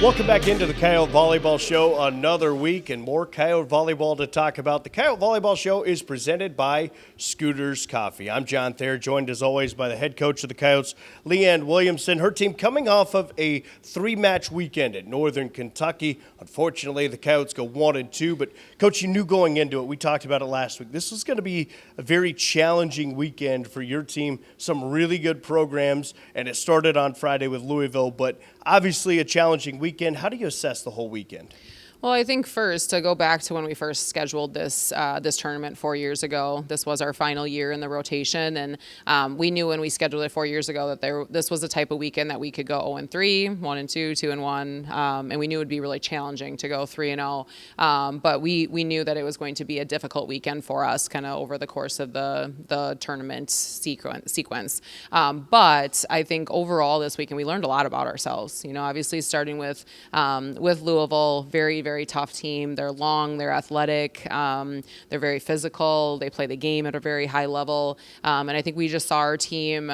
Welcome back into the Coyote Volleyball Show. Another week and more Coyote Volleyball to talk about. The Coyote Volleyball Show is presented by Scooters Coffee. I'm John Thayer, joined as always by the head coach of the Coyotes, Leanne Williamson. Her team coming off of a 3-match weekend at Northern Kentucky. Unfortunately, the Coyotes go 1-2, but Coach, you knew going into it, we talked about it last week, this was going to be a very challenging weekend for your team. Some really good programs, and it started on Friday with Louisville, but obviously a challenging weekend. How do you assess the whole weekend? Well, I think first, to go back to when we first scheduled this tournament 4 years ago, this was our final year in the rotation, and we knew when we scheduled it 4 years ago that this was the type of weekend that we could go 0-3, 1-2, 2-1, and we knew it would be really challenging to go 3-0. But we knew that it was going to be a difficult weekend for us, kind of over the course of the tournament sequence. But I think overall this weekend we learned a lot about ourselves. You know, obviously starting with Louisville, very tough team. They're long, they're athletic, they're very physical, they play the game at a very high level, and I think we just saw our team,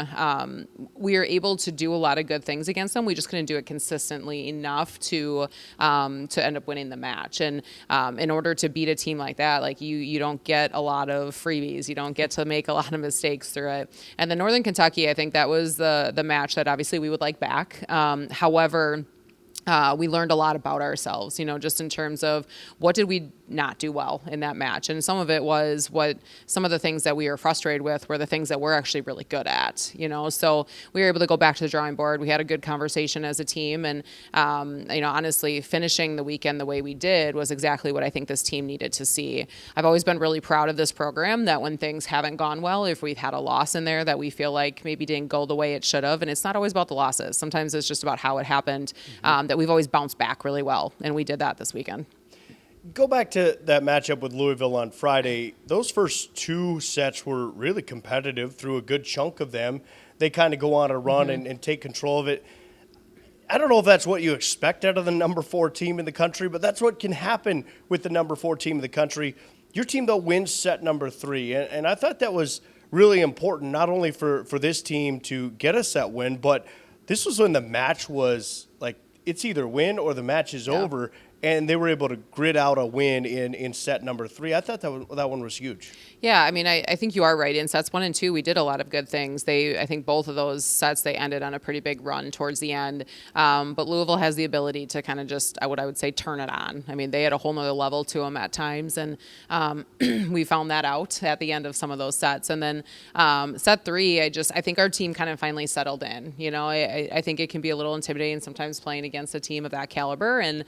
we were able to do a lot of good things against them. We just couldn't do it consistently enough to end up winning the match. And in order to beat a team like that, like you don't get a lot of freebies. You don't get to make a lot of mistakes through it. And the Northern Kentucky, I think that was the match that obviously we would like back. However, we learned a lot about ourselves, you know, just in terms of what did we not do well in that match. And some of it was some of the things that we were frustrated with were the things that we're actually really good at, you know. So we were able to go back to the drawing board. We had a good conversation as a team. And, you know, honestly, finishing the weekend the way we did was exactly what I think this team needed to see. I've always been really proud of this program, that when things haven't gone well, if we've had a loss in there that we feel like maybe didn't go the way it should have, and it's not always about the losses. Sometimes it's just about how it happened, that we've always bounced back really well, and we did that this weekend. Go back to that matchup with Louisville on Friday. Those first 2 sets were really competitive through a good chunk of them. They kind of go on a run and take control of it. I don't know if that's what you expect out of the number 4 team in the country, but that's what can happen with the number 4 team in the country. Your team, though, wins set number 3, and I thought that was really important, not only for this team to get a set win, but this was when the match was like, it's either win or the match is over, and they were able to grit out a win in set number 3. I thought that one was huge. Yeah, I mean, I think you are right. In sets 1 and 2, we did a lot of good things. I think both of those sets, they ended on a pretty big run towards the end. But Louisville has the ability to kind of just, what I would say, turn it on. I mean, they had a whole nother level to them at times, and we found that out at the end of some of those sets. And then set 3, I think our team kind of finally settled in. You know, I think it can be a little intimidating sometimes playing against a team of that caliber. And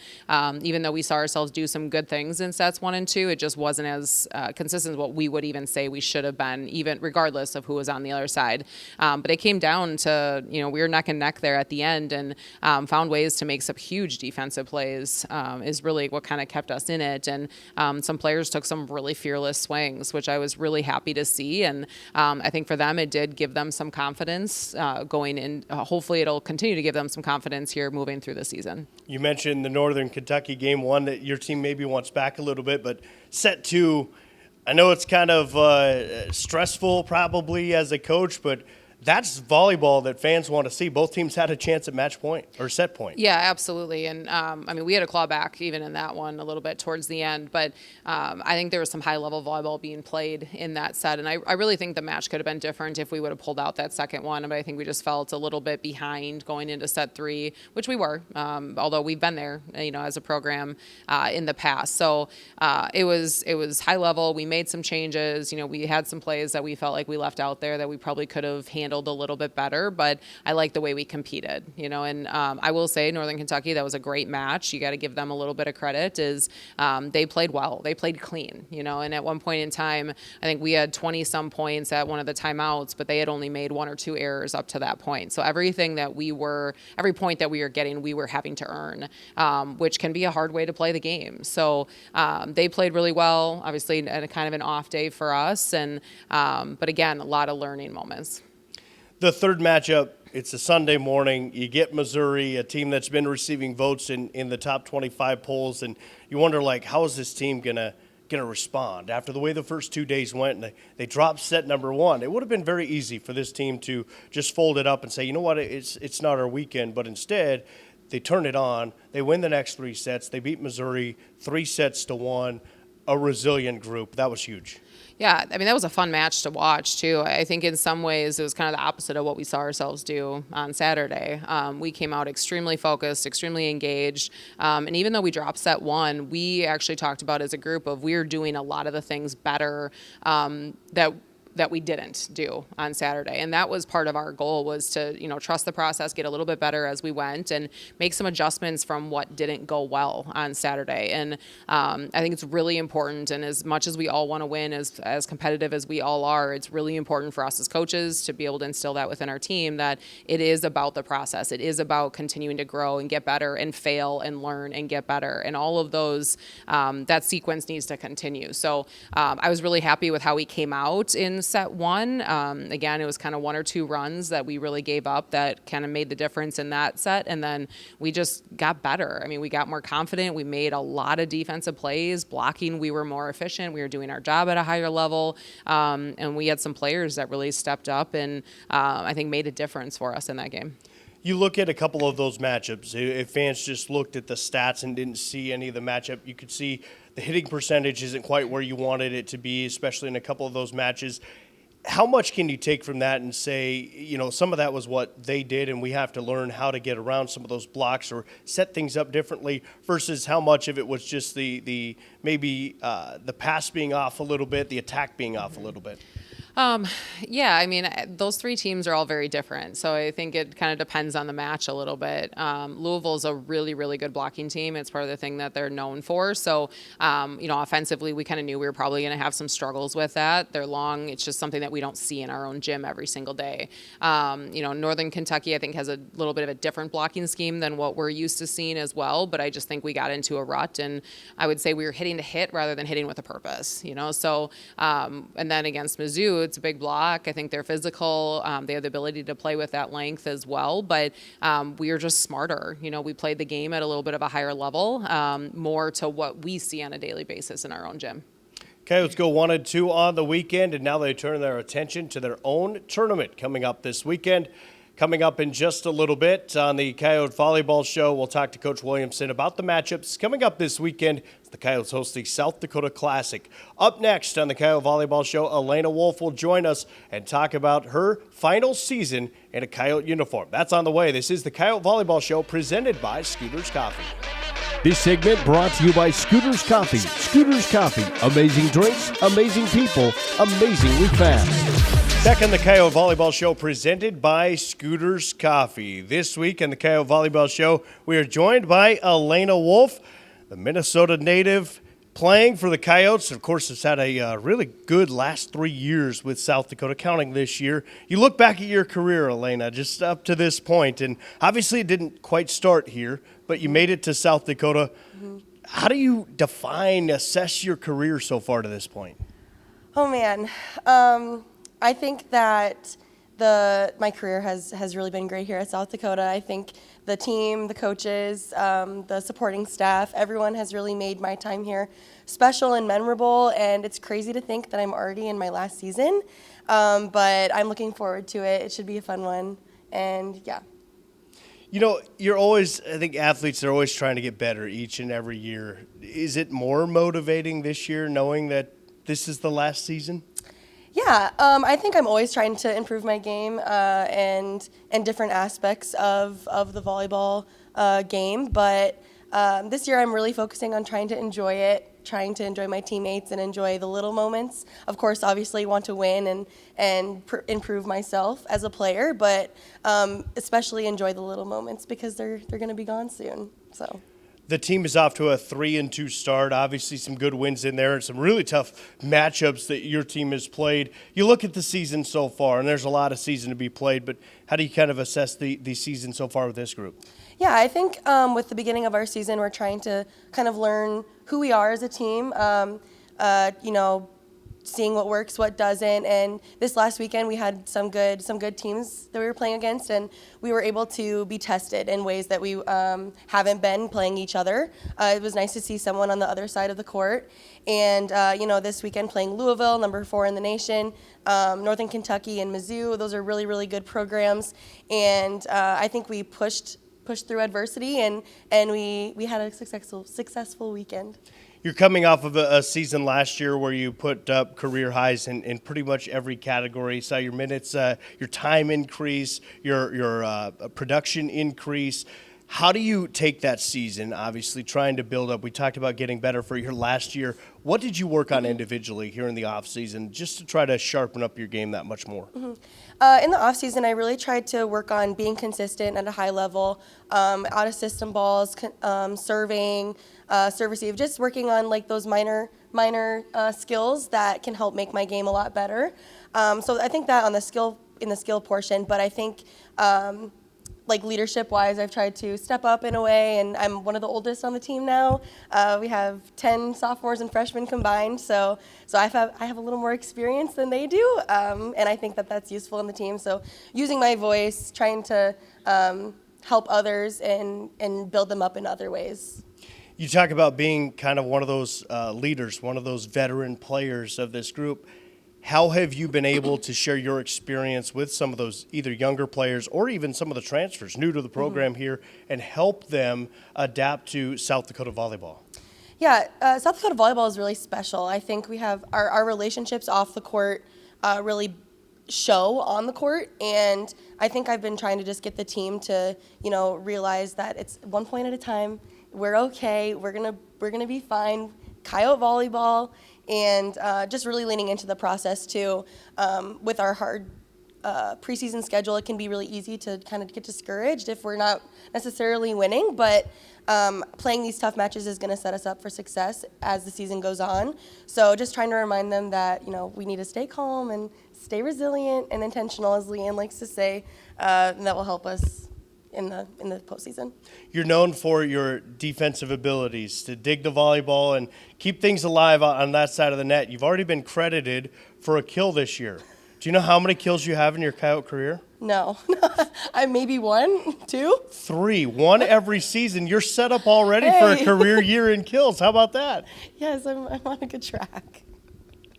even though we saw ourselves do some good things in sets 1 and 2, it just wasn't as consistent as what we would even say we should have been, even regardless of who was on the other side. But it came down to, you know, we were neck and neck there at the end, and found ways to make some huge defensive plays is really what kind of kept us in it. And some players took some really fearless swings, which I was really happy to see. And I think for them, it did give them some confidence going in. Hopefully it'll continue to give them some confidence here moving through the season. You mentioned the Northern Kentucky game 1 that your team maybe wants back a little bit, but set 2, I know it's kind of stressful probably as a coach, but that's volleyball that fans want to see. Both teams had a chance at match point or set point. Yeah, absolutely. And I mean, we had a claw back even in that one a little bit towards the end, but I think there was some high level volleyball being played in that set. And I really think the match could have been different if we would have pulled out that second one. But I think we just felt a little bit behind going into set 3, which we were, although we've been there, you know, as a program in the past. So it was high level. We made some changes. You know, we had some plays that we felt like we left out there that we probably could have handled a little bit better, but I like the way we competed, you know. And I will say Northern Kentucky, that was a great match. You got to give them a little bit of credit. They played well, they played clean, you know. And at one point in time, I think we had 20 some points at one of the timeouts, but they had only made 1 or 2 errors up to that point. So every point that we were getting, we were having to earn, which can be a hard way to play the game. So they played really well, obviously at a kind of an off day for us, and but again, a lot of learning moments. The third matchup, it's a Sunday morning. You get Missouri, a team that's been receiving votes in the top 25 polls, and you wonder, like, how is this team gonna respond after the way the first 2 days went? And they dropped set number 1. It would have been very easy for this team to just fold it up and say, you know what, it's not our weekend. But instead, they turn it on. They win the next 3 sets. They beat Missouri 3-1. A resilient group. That was huge. Yeah, I mean, that was a fun match to watch, too. I think in some ways it was kind of the opposite of what we saw ourselves do on Saturday. We came out extremely focused, extremely engaged. And even though we dropped set 1, we actually talked about as a group of we were doing a lot of the things better that we didn't do on Saturday. And that was part of our goal, was to, trust the process, get a little bit better as we went, and make some adjustments from what didn't go well on Saturday. And I think it's really important. And as much as we all want to win, as competitive as we all are, it's really important for us as coaches to be able to instill that within our team, that it is about the process. It is about continuing to grow and get better and fail and learn and get better. And all of those, that sequence needs to continue. So I was really happy with how we came out in set 1. Again, it was kind of 1 or 2 runs that we really gave up that kind of made the difference in that set. And then we just got better. I mean, we got more confident. We made a lot of defensive plays. Blocking, we were more efficient. We were doing our job at a higher level. And we had some players that really stepped up and I think made a difference for us in that game. You look at a couple of those matchups. If fans just looked at the stats and didn't see any of the matchup, you could see the hitting percentage isn't quite where you wanted it to be, especially in a couple of those matches. How much can you take from that and say, some of that was what they did and we have to learn how to get around some of those blocks or set things up differently, versus how much of it was just the pass being off a little bit, the attack being off a little bit? Yeah, I mean, those 3 teams are all very different. So I think it kind of depends on the match a little bit. Louisville's a really, really good blocking team. It's part of the thing that they're known for. So, offensively, we kind of knew we were probably going to have some struggles with that. They're long. It's just something that we don't see in our own gym every single day. Northern Kentucky, I think, has a little bit of a different blocking scheme than what we're used to seeing as well. But I just think we got into a rut, and I would say we were hitting to hit rather than hitting with a purpose, So, and then against Mizzou, it's a big block. I think they're physical. They have the ability to play with that length as well. But we are just smarter. We played the game at a little bit of a higher level, more to what we see on a daily basis in our own gym. Coyotes go 1-2 on the weekend, and now they turn their attention to their own tournament coming up this weekend. Coming up in just a little bit on the Coyote Volleyball Show, we'll talk to Coach Williamson about the matchups coming up this weekend. The Coyotes host the South Dakota Classic. Up next on the Coyote Volleyball Show, Alaina Wolff will join us and talk about her final season in a Coyote uniform. That's on the way. This is the Coyote Volleyball Show presented by Scooters Coffee. This segment brought to you by Scooters Coffee. Scooters Coffee. Amazing drinks, amazing people, amazingly fast. Back on the Coyote Volleyball Show presented by Scooters Coffee. This week on the Coyote Volleyball Show, we are joined by Alaina Wolff, the Minnesota native, playing for the Coyotes. Of course, has had a really good last 3 years with South Dakota, counting this year. You look back at your career, Alaina, just up to this point, and obviously it didn't quite start here, but you made it to South Dakota. Mm-hmm. How do you assess your career so far to this point? Oh, man. I think that my career has really been great here at South Dakota. I think the team, the coaches, the supporting staff, everyone has really made my time here special and memorable, and it's crazy to think that I'm already in my last season, but I'm looking forward to it. It should be a fun one, and yeah. You're always, I think athletes are always trying to get better each and every year. Is it more motivating this year knowing that this is the last season? Yeah, I think I'm always trying to improve my game and different aspects of the volleyball game. But this year I'm really focusing on trying to enjoy it, trying to enjoy my teammates and enjoy the little moments. Of course, obviously want to win and improve myself as a player, but especially enjoy the little moments because they're going to be gone soon. So. The team is off to a 3-2 start. Obviously, some good wins in there and some really tough matchups that your team has played. You look at the season so far, and there's a lot of season to be played, but how do you kind of assess the season so far with this group? Yeah, I think with the beginning of our season, we're trying to kind of learn who we are as a team, seeing what works, what doesn't. And this last weekend, we had some good teams that we were playing against, and we were able to be tested in ways that we haven't been playing each other. It was nice to see someone on the other side of the court. And, this weekend playing Louisville, number 4 in the nation, Northern Kentucky and Mizzou. Those are really, really good programs. And I think we pushed pushed through adversity, and we had a successful weekend. You're coming off of a season last year where you put up career highs in pretty much every category. Saw your minutes, your time increase, your production increase. How do you take that season, obviously trying to build up? We talked about getting better for your last year. What did you work on individually here in the offseason just to try to sharpen up your game that much more? In the offseason, I really tried to work on being consistent at a high level, out of system balls, serving, serve receive, just working on like those minor skills that can help make my game a lot better. So I think that in the skill portion, but I think like leadership-wise, I've tried to step up in a way, and I'm one of the oldest on the team now. We have 10 sophomores and freshmen combined, so I have a little more experience than they do, and I think that that's useful in the team. So using my voice, trying to help others and build them up in other ways. You talk about being kind of one of those leaders, one of those veteran players of this group. How have you been able to share your experience with some of those either younger players or even some of the transfers new to the program here and help them adapt to South Dakota volleyball? Yeah, South Dakota volleyball is really special. I think we have our relationships off the court really show on the court, and I think I've been trying to just get the team to, realize that it's 1 point at a time. We're okay. We're gonna be fine. Coyote volleyball. And just really leaning into the process too. With our hard preseason schedule, it can be really easy to kind of get discouraged if we're not necessarily winning, but playing these tough matches is going to set us up for success as the season goes on. So just trying to remind them that, we need to stay calm and stay resilient and intentional, as Leanne likes to say, and that will help us in the postseason. You're known for your defensive abilities to dig the volleyball and keep things alive on that side of the net. You've already been credited for a kill this year. Do you know how many kills you have in your Coyote career? No. I maybe 1, 2? 3. 1 every season. You're set up already for a career year in kills. How about that? Yes, I'm on a good track.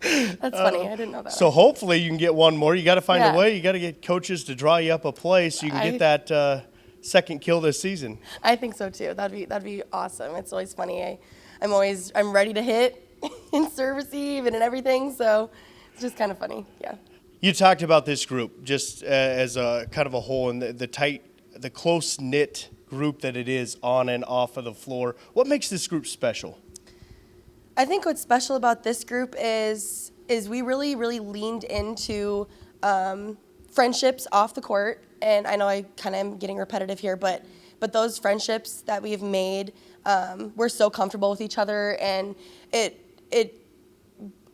That's funny. I didn't know that. So hopefully you can get one more. You got to find a way. You got to get coaches to draw you up a play so you can get that second kill this season. I think so too. That'd be awesome. It's always funny. I'm ready to hit and serve receive and everything. So it's just kind of funny. Yeah. You talked about this group just as a kind of a whole and the close knit group that it is on and off of the floor. What makes this group special? I think what's special about this group is we really, really leaned into friendships off the court. And I know I kind of am getting repetitive here, but those friendships that we've made, we're so comfortable with each other, and it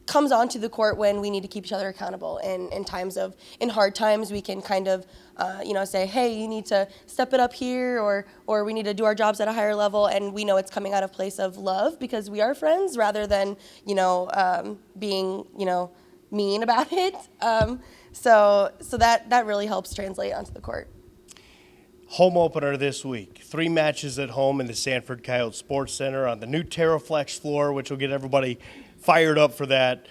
comes onto the court when we need to keep each other accountable. And in hard times, we can kind of, say, hey, you need to step it up here, or we need to do our jobs at a higher level, and we know it's coming out of place of love because we are friends rather than, being, mean about it. So that really helps translate onto the court. Home opener this week. 3 matches at home in the Sanford Coyote Sports Center on the new TerraFlex floor, which will get everybody fired up for that.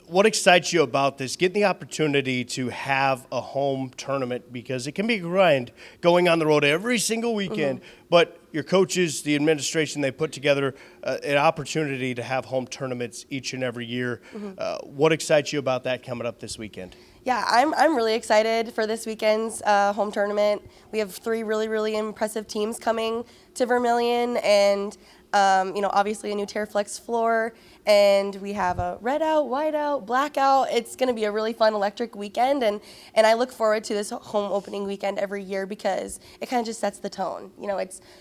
What excites you about this? Getting the opportunity to have a home tournament, because it can be a grind going on the road every single weekend, but your coaches, the administration, they put together an opportunity to have home tournaments each and every year. What excites you about that coming up this weekend? Yeah, I'm really excited for this weekend's home tournament. We have 3 really, really impressive teams coming to Vermilion, and obviously a new TerraFlex floor, and we have a red out, white out, black out. It's going to be a really fun electric weekend, and I look forward to this home opening weekend every year because it kind of just sets the tone.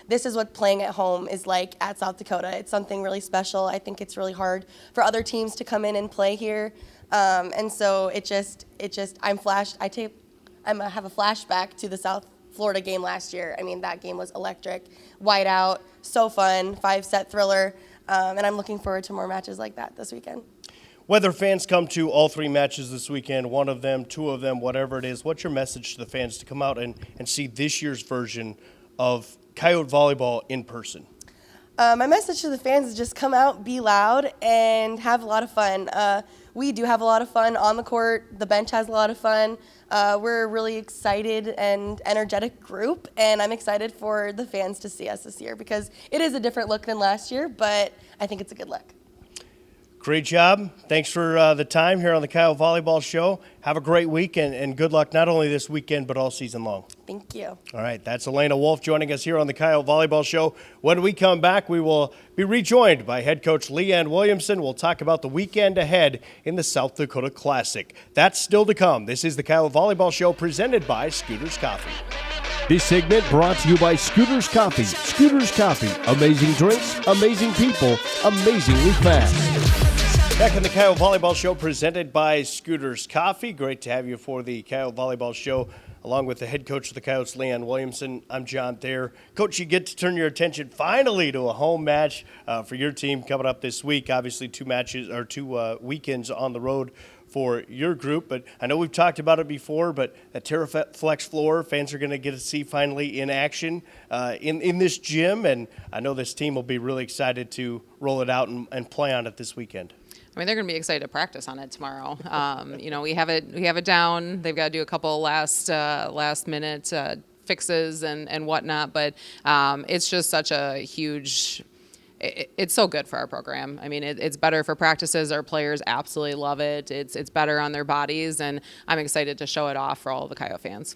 This is what playing at home is like at South Dakota. It's something really special. I think it's really hard for other teams to come in and play here. And so I have a flashback to the South Florida game last year. I mean, that game was electric, white out, so fun, 5-set thriller, and I'm looking forward to more matches like that this weekend. Whether fans come to all 3 matches this weekend, 1 of them, 2 of them, whatever it is, what's your message to the fans to come out and see this year's version of Coyote volleyball in person? My message to the fans is just come out, be loud, and have a lot of fun. we do have a lot of fun on the court. The bench has a lot of fun. We're a really excited and energetic group, and I'm excited for the fans to see us this year because it is a different look than last year, but I think it's a good look. Great job. Thanks for the time here on the Coyote Volleyball Show. Have a great week and good luck not only this weekend but all season long. Thank you. All right, that's Alaina Wolff joining us here on the Coyote Volleyball Show. When we come back, we will be rejoined by head coach Leanne Williamson. We'll talk about the weekend ahead in the South Dakota Classic. That's still to come. This is the Coyote Volleyball Show presented by Scooters Coffee. This segment brought to you by Scooters Coffee. Scooters Coffee. Amazing drinks, amazing people, amazingly fast. Back in the Coyote Volleyball Show presented by Scooters Coffee. Great to have you for the Coyote Volleyball Show along with the head coach of the Coyotes, Leanne Williamson. I'm John Thayer. Coach, you get to turn your attention finally to a home match for your team coming up this week. Obviously, two weekends on the road for your group, but I know we've talked about it before, but that TerraFlex floor, fans are going to get to see finally in action in this gym, and I know this team will be really excited to roll it out and play on it this weekend. I mean, they're going to be excited to practice on it tomorrow. We have it down. They've got to do a couple last minute fixes and whatnot, but it's just such a huge. It's so good for our program. I mean, it's better for practices. Our players absolutely love it. It's better on their bodies, and I'm excited to show it off for all the Coyote fans.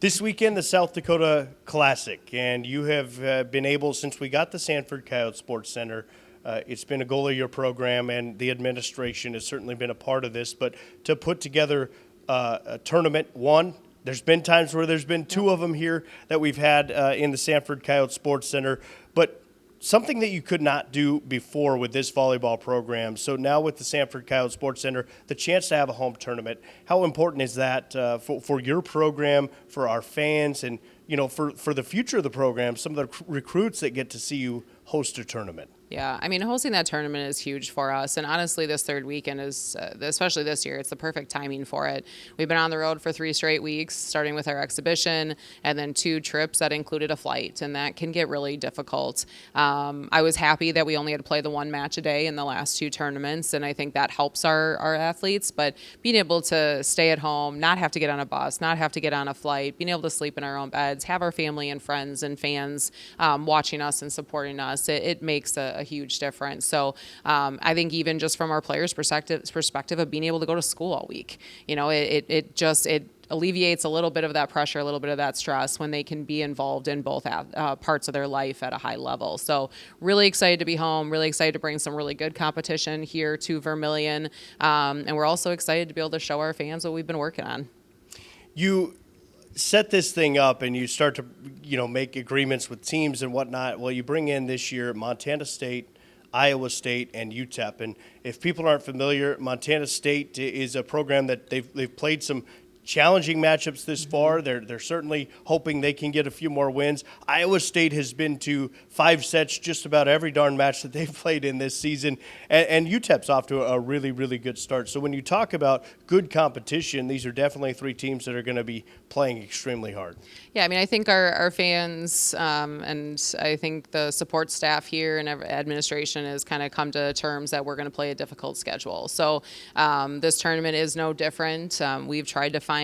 This weekend, the South Dakota Classic, and you have been able, since we got the Sanford Coyote Sports Center, it's been a goal of your program, and the administration has certainly been a part of this, but to put together a tournament, there's been times where there's been two of them here that we've had in the Sanford Coyote Sports Center, but something that you could not do before with this volleyball program. So now with the Sanford Coyote Sports Center, the chance to have a home tournament, how important is that for your program, for our fans, and for the future of the program, some of the recruits that get to see you host a tournament? Yeah, I mean, hosting that tournament is huge for us. And honestly, this third weekend is, especially this year, it's the perfect timing for it. We've been on the road for 3 straight weeks, starting with our exhibition and then 2 trips that included a flight. And that can get really difficult. I was happy that we only had to play the 1 match a day in the last 2 tournaments. And I think that helps our athletes. But being able to stay at home, not have to get on a bus, not have to get on a flight, being able to sleep in our own beds, have our family and friends and fans watching us and supporting us, it makes a huge difference. So I think even just from our players' perspective of being able to go to school all week, it alleviates a little bit of that pressure, a little bit of that stress when they can be involved in both parts of their life at a high level. So really excited to be home, really excited to bring some really good competition here to Vermilion. And we're also excited to be able to show our fans what we've been working on. You set this thing up and you start to, make agreements with teams and whatnot. Well, you bring in this year Montana State, Iowa State, and UTEP. And if people aren't familiar, Montana State is a program that they've played some challenging matchups this far. They're certainly hoping they can get a few more wins. Iowa State has been to 5 sets just about every darn match that they've played in this season, and UTEP's off to a really, really good start. So when you talk about good competition, these are definitely 3 teams that are going to be playing extremely hard. Yeah, I mean, I think our fans and I think the support staff here and administration has kind of come to terms that we're going to play a difficult schedule. So this tournament is no different. We've tried to find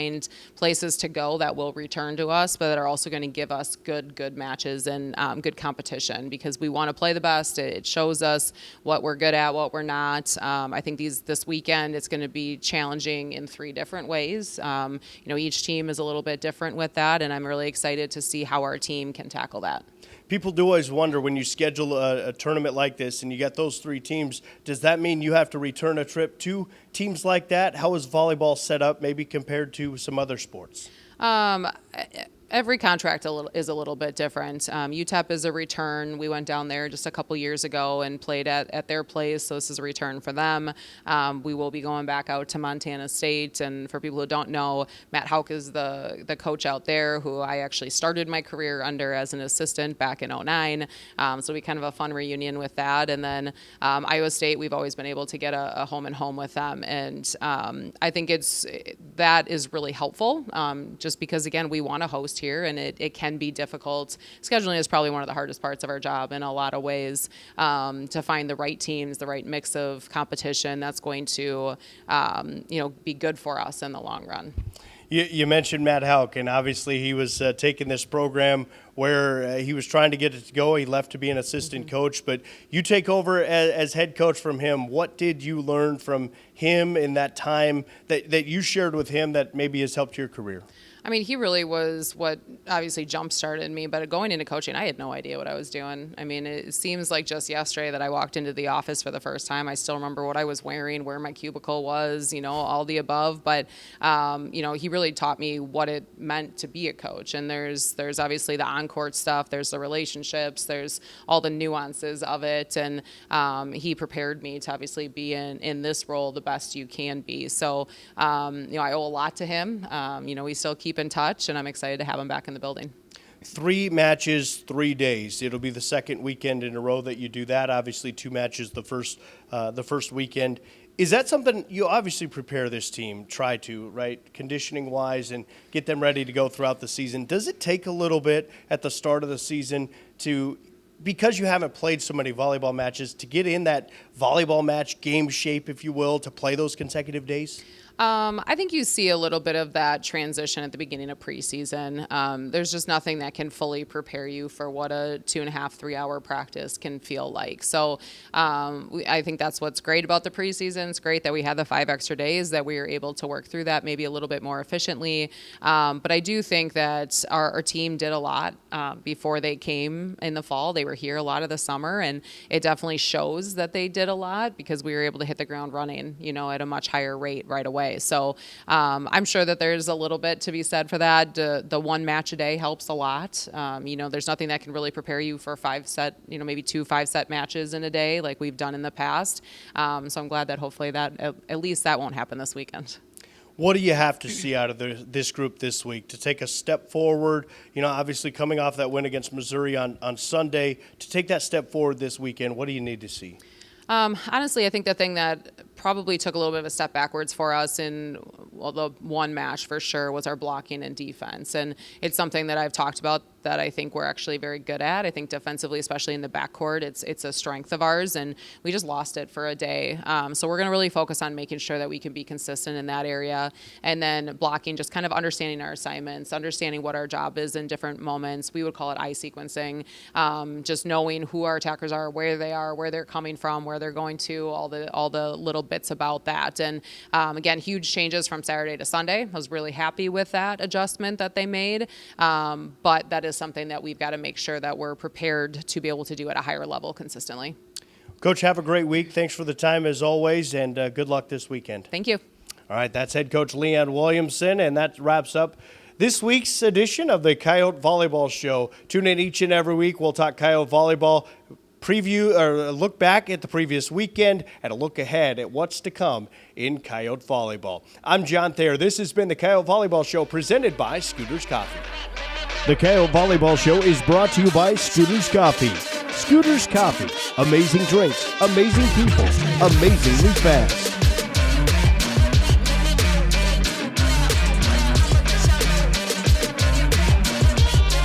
places to go that will return to us, but that are also going to give us good matches and good competition, because we want to play the best. It shows us what we're good at, what we're not. I think this weekend it's going to be challenging in 3 different ways. Each team is a little bit different with that, and I'm really excited to see how our team can tackle that. People do always wonder when you schedule a tournament like this and you get those 3 teams, does that mean you have to return a trip to teams like that? How is volleyball set up maybe compared to some other sports? Every contract is a little bit different. UTEP is a return. We went down there just a couple years ago and played at their place, so this is a return for them. We will be going back out to Montana State, and for people who don't know, Matt Hauk is the coach out there, who I actually started my career under as an assistant back in 2009. So it'll be kind of a fun reunion with that. And then Iowa State, we've always been able to get a home and home with them, and I think that is really helpful, just because, again, we want to host first year, and it can be difficult. Scheduling is probably one of the hardest parts of our job in a lot of ways, to find the right teams, the right mix of competition that's going to, be good for us in the long run. You mentioned Matt Houck, and obviously he was taking this program where he was trying to get it to go. He left to be an assistant coach, but you take over as head coach from him. What did you learn from him in that time that you shared with him that maybe has helped your career? I mean, he really was what obviously jump-started me, but going into coaching, I had no idea what I was doing. I mean, it seems like just yesterday that I walked into the office for the first time. I still remember what I was wearing, where my cubicle was, all the above. But, he really taught me what it meant to be a coach. And there's obviously the on-court stuff, there's the relationships, there's all the nuances of it. And he prepared me to obviously be in this role the best you can be. So, I owe a lot to him. We still keep in touch, and I'm excited to have him back in the building. 3 matches, 3 days. It'll be the second weekend in a row that you do that. Obviously, 2 matches the first weekend. Is that something you obviously prepare this team, try to, right, conditioning-wise, and get them ready to go throughout the season? Does it take a little bit at the start of the season to, because you haven't played so many volleyball matches, to get in that volleyball match game shape, if you will, to play those consecutive days? I think you see a little bit of that transition at the beginning of preseason. There's just nothing that can fully prepare you for what a 2.5, 3 hour practice can feel like. So I think that's what's great about the preseason. It's great that we had the 5 extra days, that we were able to work through that maybe a little bit more efficiently. But I do think that our team did a lot before they came in the fall. They were here a lot of the summer, and it definitely shows that they did a lot because we were able to hit the ground running, at a much higher rate right away. So I'm sure that there's a little bit to be said for that. The 1 match a day helps a lot. There's nothing that can really prepare you for 5 set, maybe 2 5-set matches in a day like we've done in the past. So I'm glad that hopefully that at least that won't happen this weekend. What do you have to see out of this group this week to take a step forward? Obviously coming off that win against Missouri on Sunday, to take that step forward this weekend, what do you need to see? Honestly, I think the thing that probably took a little bit of a step backwards for us in the 1 match for sure was our blocking and defense. And it's something that I've talked about that I think we're actually very good at. I think defensively, especially in the backcourt, it's a strength of ours, and we just lost it for a day. So we're going to really focus on making sure that we can be consistent in that area. And then blocking, just kind of understanding our assignments, understanding what our job is in different moments. We would call it eye sequencing, just knowing who our attackers are, where they are, where they're coming from, where they're going to, all the little bits about that. And again, huge changes from Saturday to Sunday. I was really happy with that adjustment that they made. But that is something that we've got to make sure that we're prepared to be able to do at a higher level consistently. Coach, have a great week. Thanks for the time as always, and good luck this weekend. Thank you. All right, that's head coach Leanne Williamson, and that wraps up this week's edition of the Coyote Volleyball Show. Tune in each and every week. We'll talk Coyote Volleyball, preview or look back at the previous weekend, and a look ahead at what's to come in Coyote Volleyball. I'm John Thayer. This has been the Coyote Volleyball Show presented by Scooters Coffee. The Coyote Volleyball Show is brought to you by Scooters Coffee. Scooters Coffee. Amazing drinks, amazing people, amazingly fast.